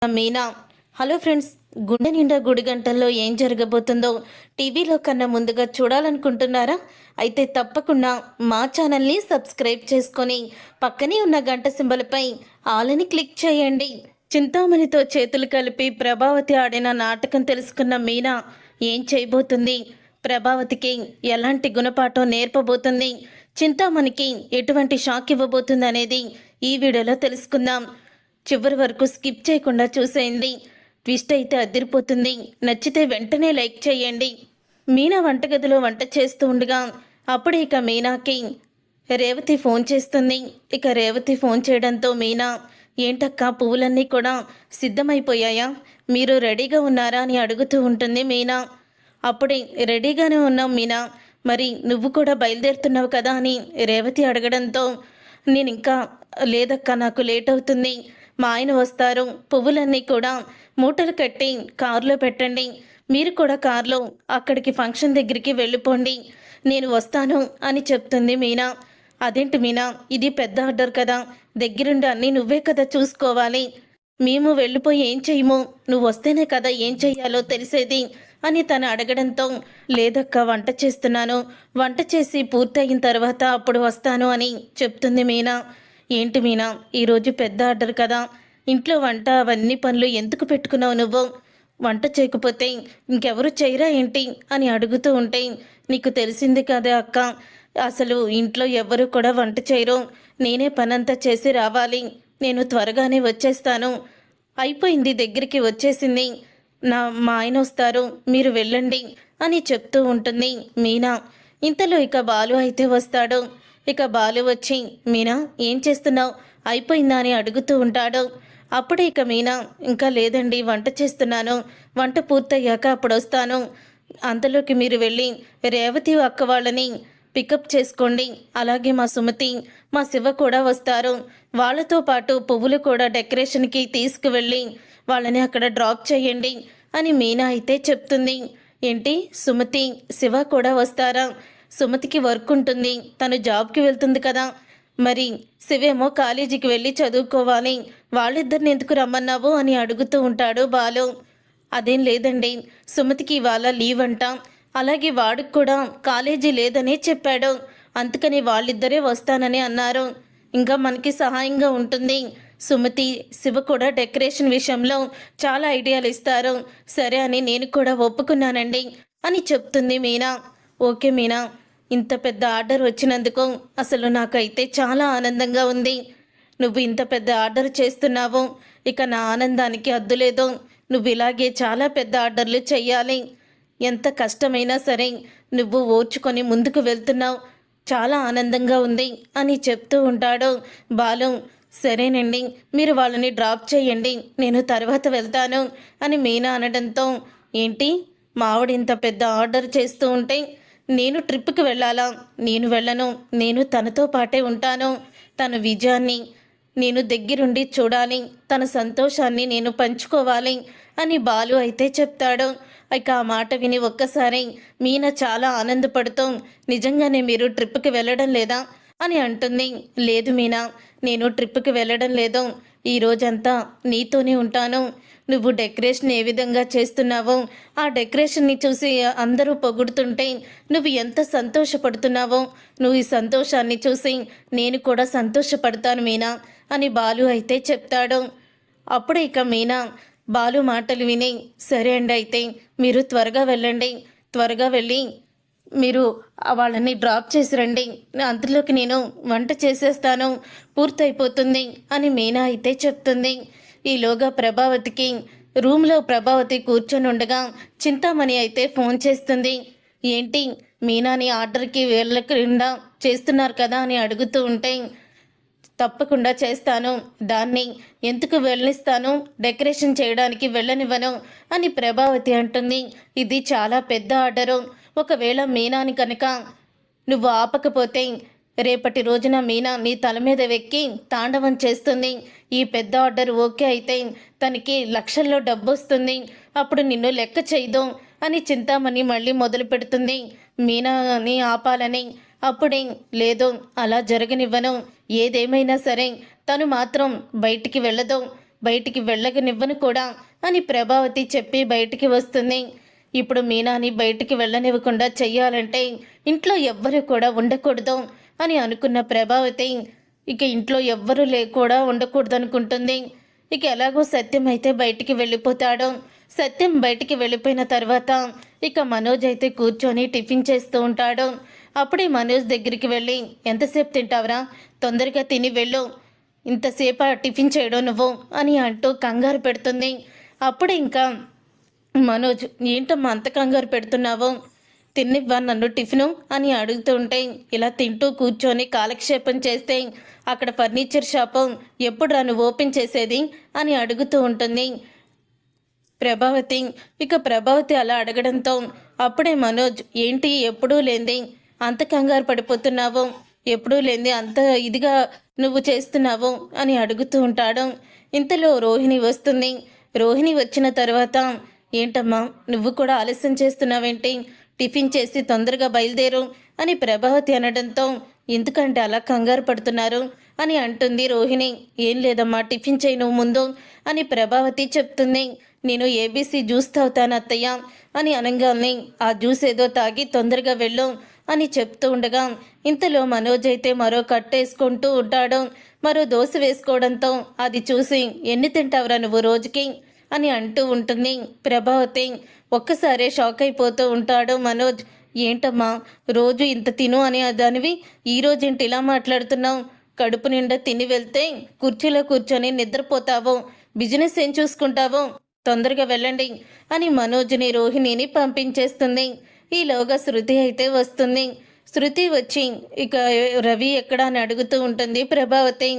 Meena. Hello friends, గుండె నిండా గుడి గంటల్లో ఏం జరగబోతుందో టీవీలో కన్నా ముందుగా చూడాలనుకుంటున్నారా? అయితే తప్పకుండా మా ఛానల్ని సబ్స్క్రైబ్ చేసుకొని పక్కనే ఉన్న గంట సింబల్పై ఆలని క్లిక్ చేయండి. చింతామణితో చేతులు కలిపి ప్రభావతి ఆడిన నాటకం తెలుసుకున్న మీనా ఏం చేయబోతుంది? ప్రభావతికి ఎలాంటి గుణపాఠం నేర్పబోతుంది? చింతామణికి ఎటువంటి షాక్ ఇవ్వబోతుంది అనేది ఈ వీడియోలో తెలుసుకుందాం. చివరి వరకు స్కిప్ చేయకుండా చూసేయండి. ట్విస్ట్ అయితే అదిరిపోతుంది. నచ్చితే వెంటనే లైక్ చేయండి. మీనా వంటగదిలో వంట చేస్తూ ఉండగా అప్పుడే ఇక మీనాకి రేవతి ఫోన్ చేస్తుంది. ఇక రేవతి ఫోన్ చేయడంతో మీనా, ఏంటక్క పువ్వులన్నీ కూడా సిద్ధమైపోయాయా, మీరు రెడీగా ఉన్నారా అని అడుగుతూ ఉంటుంది మీనా. అప్పుడే రెడీగానే ఉన్నాం మీనా, మరి నువ్వు కూడా బయలుదేరుతున్నావు కదా అని రేవతి అడగడంతో నేను ఇంకా లేదక్క, నాకు లేట్ అవుతుంది, మా ఆయన వస్తారు, పువ్వులన్నీ కూడా మూటలు కట్టి కారులో పెట్టండి, మీరు కూడా కారులో అక్కడికి ఫంక్షన్ దగ్గరికి వెళ్ళిపోండి, నేను వస్తాను అని చెప్తుంది మీనా. అదేంటి మీనా, ఇది పెద్ద ఆర్డర్ కదా, దగ్గరుండి అన్నీ నువ్వే కదా చూసుకోవాలి, మేము వెళ్ళిపోయి ఏం చెయ్యము, నువ్వు వస్తేనే కదా ఏం చెయ్యాలో తెలిసేది అని తను అడగడంతో, లేదక్క వంట చేస్తున్నాను, వంట చేసి పూర్తయిన తర్వాత అప్పుడు వస్తాను అని చెప్తుంది మీనా. ఏంటి మీనా, ఈరోజు పెద్ద ఆర్డర్ కదా, ఇంట్లో వంట అవన్నీ పనులు ఎందుకు పెట్టుకున్నావు నువ్వు, వంట చేయకపోతే ఇంకెవరు చేయరా ఏంటి అని అడుగుతూ ఉంటే, నీకు తెలిసింది కదా అక్క, అసలు ఇంట్లో ఎవరు కూడా వంట చేయరు, నేనే పనంతా చేసి రావాలి, నేను త్వరగానే వచ్చేస్తాను, అయిపోయింది, దగ్గరికి వచ్చేసింది, మా ఆయన వస్తారు, మీరు వెళ్ళండి అని చెప్తూ ఉంటుంది మీనా. ఇంతలో ఇక బాలు అయితే వస్తాడు. ఇక బాలు వచ్చి, మీనా ఏం చేస్తున్నావు, అయిపోయిందా అని అడుగుతూ ఉంటాడు. అప్పుడే ఇక మీనా, ఇంకా లేదండి వంట చేస్తున్నాను, వంట పూర్తయ్యాక అప్పుడు వస్తాను, అంతలోకి మీరు వెళ్ళి రేవతి అక్క వాళ్ళని పికప్ చేసుకోండి, అలాగే మా సుమతి మా శివ కూడా వస్తారు, వాళ్ళతో పాటు పువ్వులు కూడా డెకరేషన్కి తీసుకువెళ్ళి వాళ్ళని అక్కడ డ్రాప్ చేయండి అని మీనా అయితే చెప్తుంది. ఏంటి, సుమతి శివ కూడా వస్తారా? సుమతికి వర్క్ ఉంటుంది, తను జాబ్కి వెళ్తుంది కదా, మరి శివేమో కాలేజీకి వెళ్ళి చదువుకోవాలి, వాళ్ళిద్దరిని ఎందుకు రమ్మన్నావు అని అడుగుతూ ఉంటాడు బాలు. అదేం లేదండి, సుమతికి ఇవాళ లీవ్ అంట, అలాగే వాడికి కూడా కాలేజీ లేదని చెప్పాడు, అందుకని వాళ్ళిద్దరే వస్తానని అన్నారు, ఇంకా మనకి సహాయంగా ఉంటుంది, సుమతి శివ కూడా డెకరేషన్ విషయంలో చాలా ఐడియాలు ఇస్తారు, సరే అని నేను కూడా ఒప్పుకున్నానండి అని చెప్తుంది మీనా. ఓకే మీనా, ఇంత పెద్ద ఆర్డర్ వచ్చినందుకు అసలు నాకైతే చాలా ఆనందంగా ఉంది, నువ్వు ఇంత పెద్ద ఆర్డర్ చేస్తున్నావు, ఇక నా ఆనందానికి అద్దులేదు, నువ్వు ఇలాగే చాలా పెద్ద ఆర్డర్లు చెయ్యాలి, ఎంత కష్టమైనా సరే నువ్వు ఓర్చుకొని ముందుకు వెళ్తున్నావు, చాలా ఆనందంగా ఉంది అని చెప్తూ ఉంటాడు బాలు. సరేనండి, మీరు వాళ్ళని డ్రాప్ చేయండి, నేను తర్వాత వెళ్తాను అని మీనా అనడంతో, ఏంటి మావిడ ఇంత పెద్ద ఆర్డర్ చేస్తూ ఉంటే నేను ట్రిప్కి వెళ్ళాలా, నేను వెళ్ళను, నేను తనతో పాటే ఉంటాను, తన విజయాన్ని నేను దగ్గరుండి చూడాలి, తన సంతోషాన్ని నేను పంచుకోవాలి అని బాలు అయితే చెప్తాడు. ఇక ఆ మాట విని ఒక్కసారి మీనా చాలా ఆనందపడుతూ, నిజంగానే మీరు ట్రిప్కి వెళ్ళడం లేదా అని అంటుంది. లేదు మీనా, నేను ట్రిప్కి వెళ్ళడం లేదు, ఈరోజంతా నీతోనే ఉంటాను, నువ్వు డెకరేషన్ ఏ విధంగా చేస్తున్నావో ఆ డెకరేషన్ని చూసి అందరూ పొగుడుతుంటే నువ్వు ఎంత సంతోషపడుతున్నావో, నువ్వు ఈ సంతోషాన్ని చూసి నేను కూడా సంతోషపడతాను మీనా అని బాలు అయితే చెప్తాడు. అప్పుడు ఇక మీనా బాలు మాటలు విని, సరే అండి, అయితే మీరు త్వరగా వెళ్ళండి, త్వరగా వెళ్ళి మీరు వాళ్ళని డ్రాప్ చేసి రండి, అంతలోకి నేను వంట చేసేస్తాను, పూర్తయిపోతుంది అని మీనా అయితే చెప్తుంది. ఈలోగా ప్రభావతికి రూమ్లో ప్రభావతి కూర్చొని ఉండగా చింతామణి అయితే ఫోన్ చేస్తుంది. ఏంటి, మీనాని ఆర్డర్కి వెళ్ళకుండా చేస్తున్నారు కదా అని అడుగుతూ ఉంటే, తప్పకుండా చేస్తాను, దాన్ని ఎందుకు వెళ్ళనిస్తాను, డెకరేషన్ చేయడానికి వెళ్ళనివ్వను అని ప్రభావతి అంటుంది. ఇది చాలా పెద్ద ఆర్డరు, ఒకవేళ మీనాని కనుక నువ్వు ఆపకపోతే రేపటి రోజున మీనా నీ తల మీద వెక్కి తాండవం చేస్తుంది, ఈ పెద్ద ఆర్డర్ ఓకే అయితే తనకి లక్షల్లో డబ్బు వస్తుంది, అప్పుడు నిన్ను లెక్క చేయదు అని చింతామణి మళ్ళీ మొదలు పెడుతుంది మీనాని ఆపాలని. అప్పుడే లేదు, అలా జరగనివ్వను, ఏదేమైనా సరే తను మాత్రం బయటికి వెళ్ళదు, బయటికి వెళ్ళగనివ్వను కూడా అని ప్రభావతి చెప్పి బయటికి వస్తుంది. ఇప్పుడు మీనాని బయటికి వెళ్ళనివ్వకుండా చెయ్యాలంటే ఇంట్లో ఎవ్వరూ కూడా ఉండకూడదు అని అనుకున్న ప్రభావతి ఇక ఇంట్లో ఎవ్వరూ కూడా ఉండకూడదు అనుకుంటుంది. ఇక ఎలాగో సత్యం అయితే బయటికి వెళ్ళిపోతాడు. సత్యం బయటికి వెళ్ళిపోయిన తర్వాత ఇక మనోజ్ అయితే కూర్చొని టిఫిన్ చేస్తూ ఉంటాడు. అప్పుడే మనోజ్ దగ్గరికి వెళ్ళి, ఎంతసేపు తింటావురా, తొందరగా తిని వెళ్ళు, ఇంతసేపు టిఫిన్ చేయడం నువ్వు అని అంటూ కంగారు పెడుతుంది. అప్పుడే ఇంకా మనోజ్, ఏంటమ్మా అంత కంగారు పెడుతున్నావు, తిన్నివ్వా నన్ను టిఫిను అని అడుగుతూ ఉంటే, ఇలా తింటూ కూర్చొని కాలక్షేపం చేస్తే అక్కడ ఫర్నిచర్ షాపు ఎప్పుడు నువ్వు ఓపెన్ చేసేది అని అడుగుతూ ఉంటుంది ప్రభావతి. ఇక ప్రభావతి అలా అడగడంతో అప్పుడే మనోజ్, ఏంటి ఎప్పుడూ లేంది అంత కంగారు పడిపోతున్నావు, ఎప్పుడూ లేంది అంత ఇదిగా నువ్వు చేస్తున్నావు అని అడుగుతూ ఉంటాడు. ఇంతలో రోహిణి వస్తుంది. రోహిణి వచ్చిన తర్వాత, ఏంటమ్మా నువ్వు కూడా ఆలస్యం చేస్తున్నావేంటి, టిఫిన్ చేసి తొందరగా బయలుదేరు అని ప్రభావతి అనడంతో, ఎందుకంటే అలా కంగారు పడుతున్నారు అని అంటుంది రోహిణి. ఏం లేదమ్మా, టిఫిన్ చేయి నువ్వు ముందు అని ప్రభావతి చెప్తుంది. నేను ఏబీసీ జ్యూస్ తాగుతాను అత్తయ్య అని అనగానే, ఆ జ్యూస్ ఏదో తాగి తొందరగా వెళ్ళు అని చెప్తూ ఉండగా ఇంతలో మనోజ్ అయితే మరో కట్టేసుకుంటూ ఉంటాడు. మరో దోశ వేసుకోవడంతో అది చూసి, ఎన్ని తింటావురా నువ్వు రోజుకి అని అంటూ ఉంటుంది ప్రభావతి. ఒక్కసారే షాక్ అయిపోతూ ఉంటాడు మనోజ్. ఏంటమ్మా రోజు ఇంత తిను అని దానివి ఈరోజేంటి ఇలా మాట్లాడుతున్నావు, కడుపు నిండా తిని వెళ్తే కుర్చీలో కూర్చొని నిద్రపోతావు, బిజినెస్ ఏం చూసుకుంటావు, తొందరగా వెళ్ళండి అని మనోజ్ని రోహిణిని పంపించేస్తుంది. ఈలోగా శృతి అయితే వస్తుంది. శృతి వచ్చి ఇక రవి ఎక్కడ అని అడుగుతూ ఉంటుంది ప్రభావతి.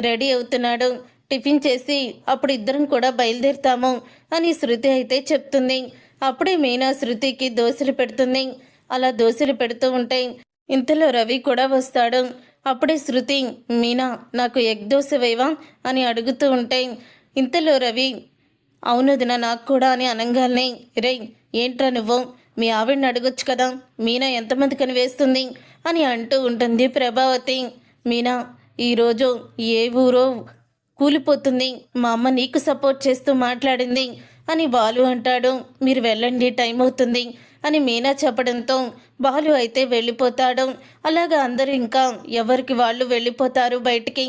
రెడీ అవుతున్నాడు, టిఫిన్ చేసి అప్పుడు ఇద్దరం కూడా బయలుదేరుతాము అని శృతి అయితే చెప్తుంది. అప్పుడే మీనా శృతికి దోశలు పెడుతుంది. అలా దోశలు పెడుతూ ఉంటే ఇంతలో రవి కూడా వస్తాడు. అప్పుడే శృతి, మీనా నాకు ఎగ్ దోశ వేవా అని అడుగుతూ ఉంటే ఇంతలో రవి, అవునదిన నాకు కూడా అని అనగానే, రే ఏంట్రా నువ్వు, మీ ఆవిడని అడగొచ్చు కదా, మీనా ఎంతమందికని వేస్తుంది అని అంటూ ఉంటుంది ప్రభావతి. మీనా ఈరోజు ఏ ఊరో కూలిపోతుంది, మా అమ్మ నీకు సపోర్ట్ చేస్తూ మాట్లాడింది అని బాలు అంటాడు. మీరు వెళ్ళండి, టైం అవుతుంది అని మీనా చెప్పడంతో బాలు అయితే వెళ్ళిపోతాడు. అలాగా అందరూ ఇంకా ఎవరికి వాళ్ళు వెళ్ళిపోతారు బయటికి.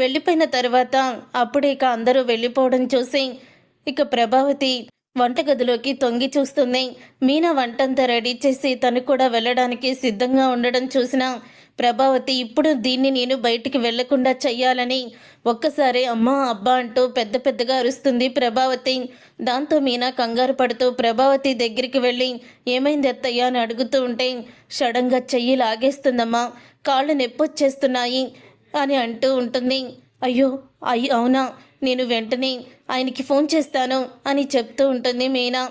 వెళ్ళిపోయిన తర్వాత అప్పుడే ఇక అందరూ వెళ్ళిపోవడం చూసి ఇక ప్రభావతి వంటగదిలోకి తొంగి చూస్తుంది. మీనా వంటంతా రెడీ చేసి తను కూడా వెళ్ళడానికి సిద్ధంగా ఉండడం చూసిన ప్రభావతి, ఇప్పుడు దీన్ని నేను బయటికి వెళ్లకుండా చెయ్యాలని ఒక్కసారి అమ్మా అబ్బా అంటూ పెద్ద పెద్దగా అరుస్తుంది ప్రభావతి. దాంతో మీనా కంగారు పడుతూ ప్రభావతి దగ్గరికి వెళ్ళి, ఏమైంది అత్తయ్య అని అడుగుతూ ఉంటే, సడన్గా చెయ్యి లాగేస్తుందమ్మా, కాళ్ళు నొప్పొచ్చేస్తున్నాయి అని అంటూ ఉంటుంది. అయ్యో అవునా, నేను వెంటనే ఆయనకి ఫోన్ చేస్తాను అని చెప్తూ ఉంటుంది మీనా.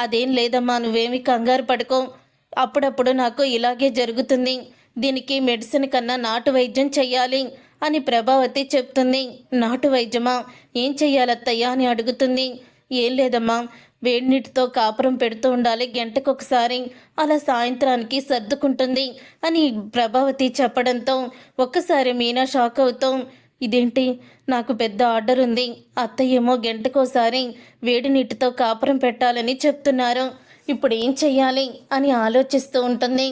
అదేం లేదమ్మా, నువ్వేమి కంగారు పడుకో, అప్పుడప్పుడు నాకు ఇలాగే జరుగుతుంది, దీనికి మెడిసిన్ కన్నా నాటు వైద్యం చెయ్యాలి అని ప్రభావతి చెప్తుంది. నాటు వైద్యమా, ఏం చెయ్యాలత్తయ్యా అని అడుగుతుంది. ఏం లేదమ్మా, వేడినీటితో కాపురం పెడుతూ ఉండాలి గంటకొకసారి, అలా సాయంత్రానికి సర్దుకుంటుంది అని ప్రభావతి చెప్పడంతో ఒక్కసారి మీనా షాక్ అవుతూ, ఇదేంటి, నాకు పెద్ద ఆర్డర్ ఉంది, అత్తయ్యేమో గంటకోసారి వేడి నీటితో కాపురం పెట్టాలని చెప్తున్నారు, ఇప్పుడు ఏం చెయ్యాలి అని ఆలోచిస్తూ ఉంటుంది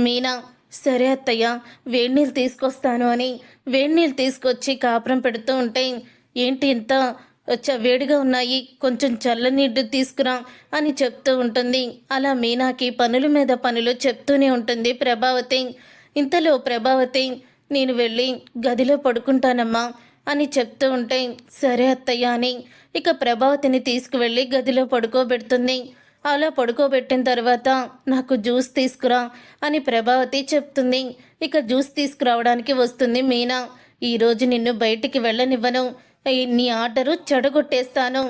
మీనా. సరే అత్తయ్య, వేడినీళ్ళు తీసుకొస్తాను అని వేడినీళ్ళు తీసుకొచ్చి కాపురం పెడుతూ ఉంటే, ఏంటి ఇంత వేడిగా ఉన్నాయి, కొంచెం చల్లనీళ్ళు తీసుకురా అని చెప్తూ ఉంటుంది. అలా మీనాకి పనుల మీద పనులు చెప్తూనే ఉంటుంది ప్రభావతి. ఇంతలో ప్రభావతి, నేను వెళ్ళి గదిలో పడుకుంటానమ్మా అని చెప్తూ ఉంటే, సరే అత్తయ్య అని ఇక ప్రభావతిని తీసుకువెళ్ళి గదిలో పడుకోబెడుతుంది. అలా పడుకోబెట్టిన తర్వాత, నాకు జ్యూస్ తీసుకురా అని ప్రభావతి చెప్తుంది. ఇక జ్యూస్ తీసుకురావడానికి వస్తుంది మీనా. ఈరోజు నిన్ను బయటికి వెళ్ళనివ్వను, నీ ఆర్డరు చెడగొట్టేస్తాను,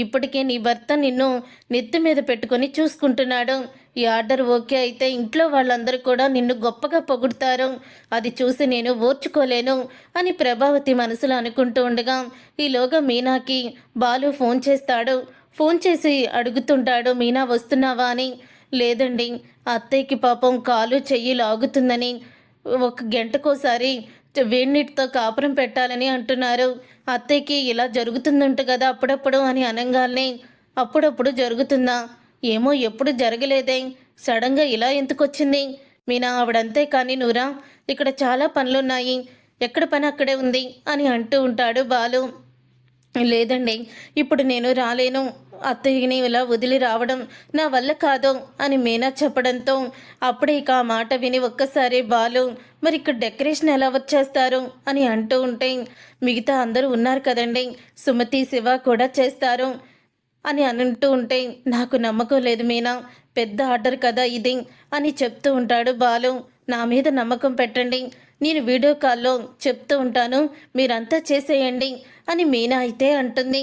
ఇప్పటికే నీ భర్త నిన్ను నెత్తి మీద పెట్టుకొని చూసుకుంటున్నాడు, ఈ ఆర్డర్ ఓకే అయితే ఇంట్లో వాళ్ళందరూ కూడా నిన్ను గొప్పగా పొగుడుతారు, అది చూసి నేను ఓర్చుకోలేను అని ప్రభావతి మనసులో అనుకుంటూ ఉండగా ఈలోగా మీనాకి బాలు ఫోన్ చేస్తాడు. ఫోన్ చేసి అడుగుతుంటాడు, మీనా వస్తున్నావా అని. లేదండి, అత్తయ్యకి పాపం కాలు చెయ్యి లాగుతుందని, ఒక గంటకోసారి వేడినీటితో కాపురం పెట్టాలని అంటున్నారు. అత్తయ్యకి ఇలా జరుగుతుందంట కదా అప్పుడప్పుడు అని అనంగానే, అప్పుడప్పుడు జరుగుతుందా? ఏమో ఎప్పుడు జరగలేదే, సడన్గా ఇలా ఎందుకొచ్చింది? మీనా ఆవిడంతే కానీ నూరా, ఇక్కడ చాలా పనులున్నాయి, ఎక్కడ పని అక్కడే ఉంది అని అంటూ ఉంటాడు బాలు. లేదండి, ఇప్పుడు నేను రాలేను, అత్తయ్యని ఇలా వదిలి రావడం నా వల్ల కాదు అని మీనా చెప్పడంతో అప్పుడే ఇక ఆ మాట విని ఒక్కసారి బాలు, మరి ఇక్కడ డెకరేషన్ ఎలా వచ్చేస్తారు అని అంటూ ఉంటే, మిగతా అందరూ ఉన్నారు కదండి, సుమతి శివ కూడా చేస్తారు అని అంటూ ఉంటే, నాకు నమ్మకం లేదు మీనా, పెద్ద ఆర్డర్ కదా ఇది అని చెప్తూ ఉంటాడు బాలు. నా మీద నమ్మకం పెట్టండి, నేను వీడియో కాల్లో చెప్తూ ఉంటాను, మీరంతా చేసేయండి అని మీనా అయితే అంటుంది.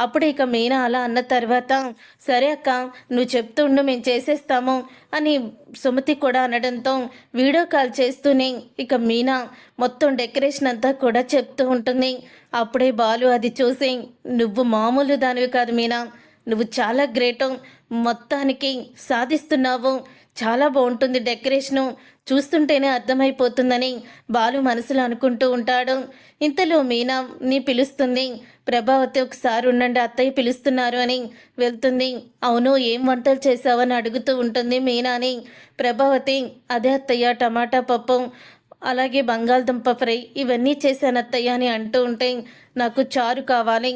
అప్పుడు ఇక మీనా అలా అన్న తర్వాత, సరే అక్క నువ్వు చెప్తూ ఉండు, మేము చేసేస్తాము అని సుమతి కూడా అనడంతో వీడియో కాల్ చేస్తూనే ఇక మీనా మొత్తం డెకరేషన్ అంతా కూడా చెప్తూ ఉంటుంది. అప్పుడే బాలు అది చూసి, నువ్వు మామూలు దానివి కాదు మీనా, నువ్వు చాలా గ్రేటు, మొత్తానికి సాధిస్తున్నావు, చాలా బాగుంటుంది డెకరేషను, చూస్తుంటేనే అర్థమైపోతుందని బాలు మనసులో అనుకుంటూ ఉంటాడు. ఇంతలో మీనాని పిలుస్తుంది. ప్రభావతి ఒకసారి ఉండండి, అత్తయ్య పిలుస్తున్నారు అని వెళ్తుంది. అవును, ఏం వంటలు చేసావని అడుగుతూ ఉంటుంది మీనాని. ప్రభావతి, అదే అత్తయ్య, టమాటా పప్పు అలాగే బంగాళదుంప ఫ్రై ఇవన్నీ చేశాను అత్తయ్య అని అంటూ ఉంటే, నాకు చారు కావాలి,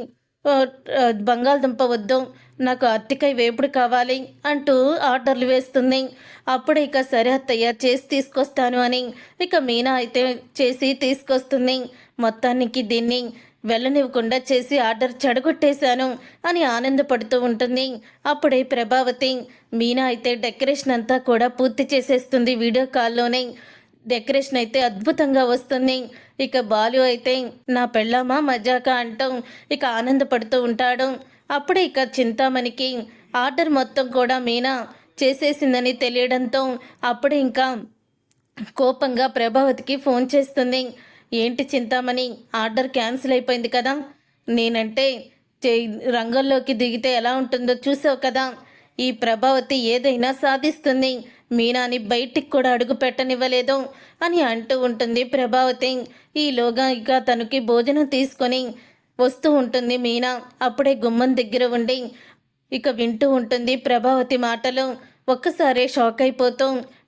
బంగాళదుంప వద్దు, నాకు అరటికాయ వేపుడు కావాలి అంటూ ఆర్డర్లు వేస్తుంది. అప్పుడు ఇక సరే అత్తయ్య చేసి తీసుకొస్తాను అని ఇక మీనా అయితే చేసి తీసుకొస్తుంది. మొత్తానికి దీన్ని వెళ్ళనివ్వకుండా చేసి ఆర్డర్ చెడగొట్టేశాను అని ఆనందపడుతూ ఉంటుంది. అప్పుడే ప్రభావతి, మీనా అయితే డెకరేషన్ అంతా కూడా పూర్తి చేసేస్తుంది. వీడియో కాల్లోనే డెకరేషన్ అయితే అద్భుతంగా వస్తుంది. ఇక బాలు అయితే నా పెళ్ళామా మజాక అంటూ ఇక ఆనందపడుతూ ఉంటాడు. అప్పుడే ఇక చింతామణికి ఆర్డర్ మొత్తం కూడా మీనా చేసేసిందని తెలియడంతో అప్పుడే ఇంకా కోపంగా ప్రభావతికి ఫోన్ చేస్తుంది. ఏంటి చింతామణి, ఆర్డర్ క్యాన్సిల్ అయిపోయింది కదా, నేనంటే రంగంలోకి దిగితే ఎలా ఉంటుందో చూసావు కదా, ఈ ప్రభావతి ఏదైనా సాధిస్తుంది, మీనాని బయటికి కూడా అడుగు పెట్టనివ్వలేదు అని అంటూ ఉంటుంది ప్రభావతి. ఈలోగా ఇక తనకి భోజనం తీసుకొని వస్తూ ఉంటుంది మీనా. అప్పుడే గుమ్మం దగ్గర ఉండి ఇక వింటూ ఉంటుంది ప్రభావతి మాటలు. ఒక్కసారే షాక్ అయిపోతూ,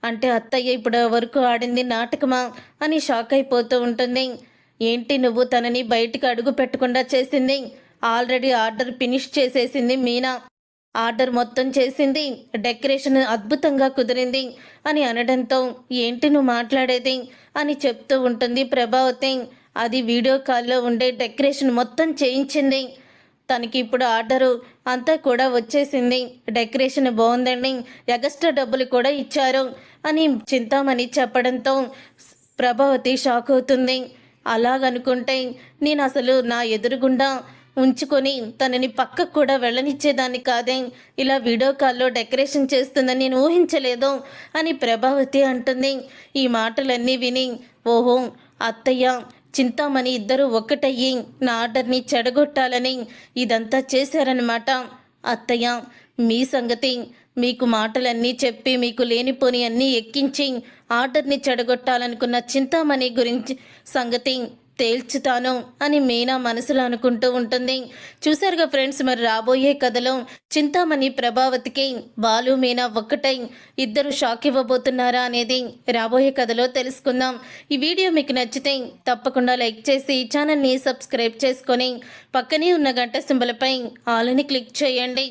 అంటే అత్తయ్య ఇప్పుడు వరకు ఆడింది నాటకమా అని షాక్ అయిపోతూ ఉంటుంది. ఏంటి నువ్వు తనని బయటికి అడుగు పెట్టకుండా చేసింది, ఆల్రెడీ ఆర్డర్ ఫినిష్ చేసేసింది మీనా, ఆర్డర్ మొత్తం చేసింది, డెకరేషన్ అద్భుతంగా కుదిరింది అని అనడంతో ఏంటి నువ్వు మాట్లాడేది అని చెప్తూ ఉంటుంది ప్రభావతి. అది వీడియో కాల్లో ఉండే డెకరేషన్ మొత్తం చేయించింది, తనకి ఇప్పుడు ఆర్డరు అంతా కూడా వచ్చేసింది, డెకరేషన్ బాగుందండి, ఎగస్ట్రా డబ్బులు కూడా ఇచ్చారు అని చింతామణి చెప్పడంతో ప్రభావతి షాక్ అవుతుంది. అలాగనుకుంటే నేను అసలు నా ఎదురుగుండా ఉంచుకొని తనని పక్కకు కూడా వెళ్ళనిచ్చేదాన్ని కాదే, ఇలా వీడియో కాల్లో డెకరేషన్ చేస్తుందని నేను ఊహించలేదు అని ప్రభావతి అంటుంది. ఈ మాటలన్నీ విని, ఓహో అత్తయ్య చింతామణి ఇద్దరు ఒక్కటయ్యి నా ఆర్డర్ని చెడగొట్టాలని ఇదంతా చేశారనమాట. అత్తయ్య మీ సంగతి, మీకు మాటలన్నీ చెప్పి మీకు లేనిపోని అన్నీ ఎక్కించి ఆర్డర్ని చెడగొట్టాలనుకున్న చింతామణి గురించి సంగతి తేల్చుతాను అని మీనా మనసులో అనుకుంటూ ఉంటుంది. చూసారుగా ఫ్రెండ్స్, మరి రాబోయే కథలో చింతామణి ప్రభావతికి బాలు మీనా ఒక్కటై ఇద్దరు షాక్ ఇవ్వబోతున్నారా అనేది రాబోయే కథలో తెలుసుకుందాం. ఈ వీడియో మీకు నచ్చితే తప్పకుండా లైక్ చేసి ఛానల్ని సబ్స్క్రైబ్ చేసుకొని పక్కనే ఉన్న గంట సింబల్పై ఆల్ అని క్లిక్ చేయండి.